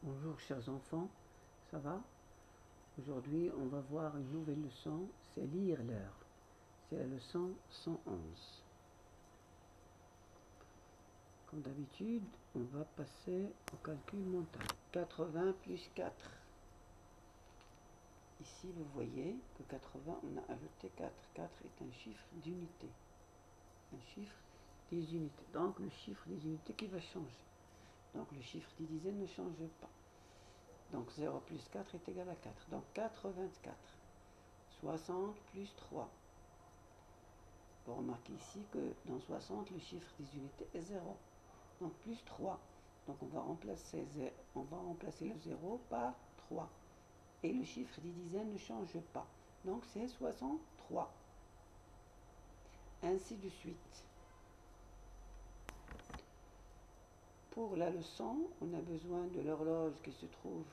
Bonjour chers enfants, ça va? Aujourd'hui on va voir une nouvelle leçon, c'est lire l'heure. C'est la leçon 111. Comme d'habitude, on va passer au calcul mental. 80 plus 4. Ici vous voyez que 80, on a ajouté 4. 4 est un chiffre d'unité. Un chiffre des unités. Donc le chiffre des unités qui va changer. Donc le chiffre des dizaines ne change pas. Donc 0 plus 4 est égal à 4. Donc 84. 60 plus 3. Vous remarquez ici que dans 60, le chiffre des unités est 0. Donc plus 3. Donc on va remplacer le 0 par 3. Et le chiffre des dizaines ne change pas. Donc c'est 63. Ainsi de suite. Pour la leçon, on a besoin de l'horloge qui se trouve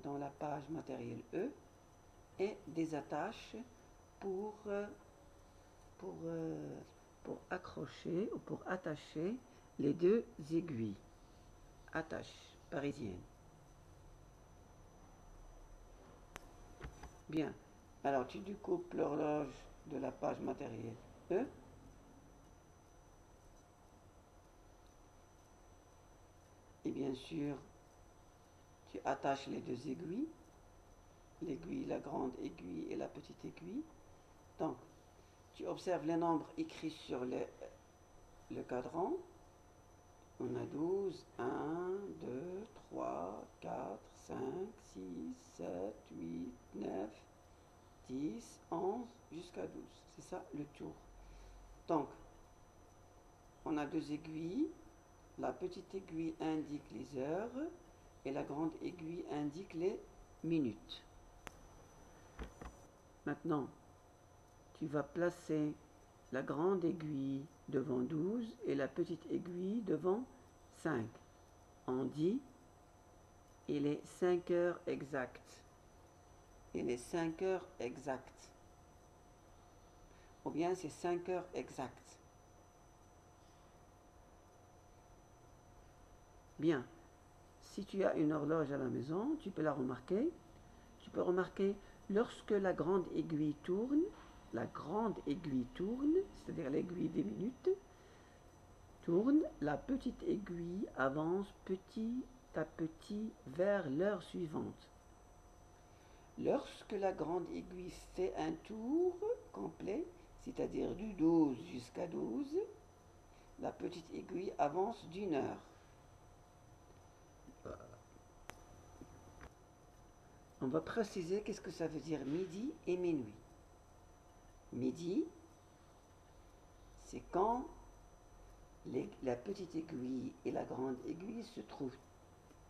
dans la page matérielle E et des attaches pour accrocher ou pour attacher les deux aiguilles. Attache parisienne. Bien. Alors tu découpes l'horloge de la page matérielle E. Et bien sûr, tu attaches les deux aiguilles. L'aiguille, la grande aiguille et la petite aiguille. Donc, tu observes les nombres écrits sur le cadran. On a 12, 1, 2, 3, 4, 5, 6, 7, 8, 9, 10, 11, jusqu'à 12. C'est ça le tour. Donc, on a deux aiguilles. La petite aiguille indique les heures et la grande aiguille indique les minutes. Maintenant, tu vas placer la grande aiguille devant 12 et la petite aiguille devant 5. On dit il est 5 heures exactes. Il est 5 heures exactes. Ou bien c'est 5 heures exactes. Bien. Si tu as une horloge à la maison, tu peux la remarquer. Tu peux remarquer lorsque la grande aiguille tourne, c'est-à-dire l'aiguille des minutes, tourne, la petite aiguille avance petit à petit vers l'heure suivante. Lorsque la grande aiguille fait un tour complet, c'est-à-dire du 12 jusqu'à 12, la petite aiguille avance d'une heure. On va préciser qu'est-ce que ça veut dire midi et minuit. Midi, c'est quand la petite aiguille et la grande aiguille se trouvent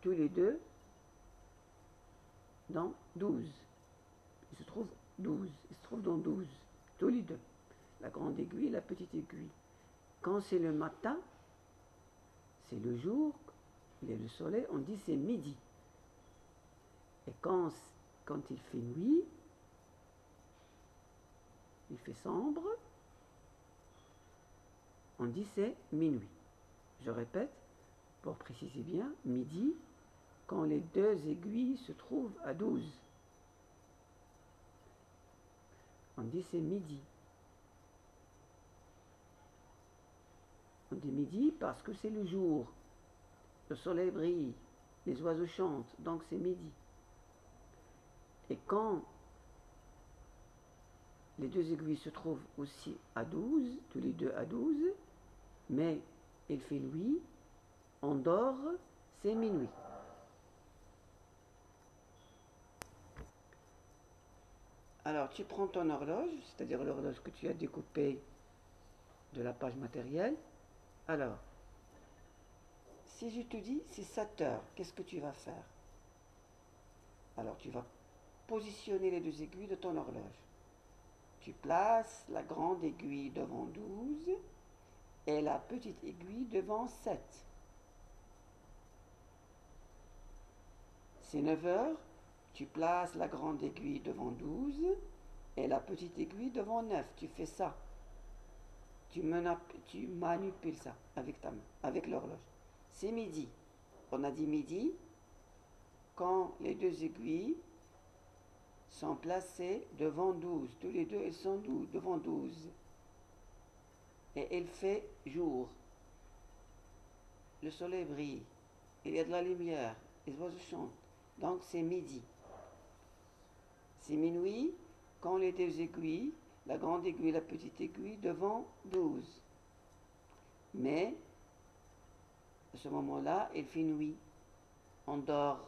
tous les deux dans 12. Ils se trouvent dans 12, tous les deux. La grande aiguille et la petite aiguille. Quand c'est le matin, c'est le jour, il y a le soleil, on dit c'est midi. Et quand il fait nuit, il fait sombre, on dit c'est minuit. Je répète, pour préciser bien, midi, quand les deux aiguilles se trouvent à 12. On dit c'est midi. On dit midi parce que c'est le jour. Le soleil brille, les oiseaux chantent, donc c'est midi. Et quand les deux aiguilles se trouvent aussi à 12, tous les deux à 12, mais il fait nuit, on dort, c'est minuit. Alors tu prends ton horloge, c'est-à-dire l'horloge que tu as découpée de la page matérielle. Alors, si je te dis c'est 7 heures, qu'est-ce que tu vas faire? Alors tu vas positionner les deux aiguilles de ton horloge. Tu places la grande aiguille devant 12 et la petite aiguille devant 7. C'est 9 heures, tu places la grande aiguille devant 12 et la petite aiguille devant 9. Tu fais ça. Tu manipules ça avec ta main, avec l'horloge. C'est midi. on a dit midi, quand les deux aiguilles sont placées devant 12. Tous les deux, ils sont devant 12. Et il fait jour. Le soleil brille. Il y a de la lumière. Les oiseaux chantent. Donc c'est midi. C'est minuit quand les deux aiguilles, la grande aiguille et la petite aiguille, devant 12. Mais à ce moment-là, il fait nuit. On dort.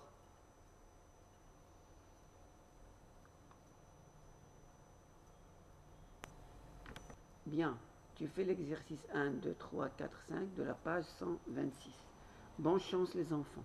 Bien, tu fais l'exercice 1, 2, 3, 4, 5 de la page 126. Bonne chance les enfants.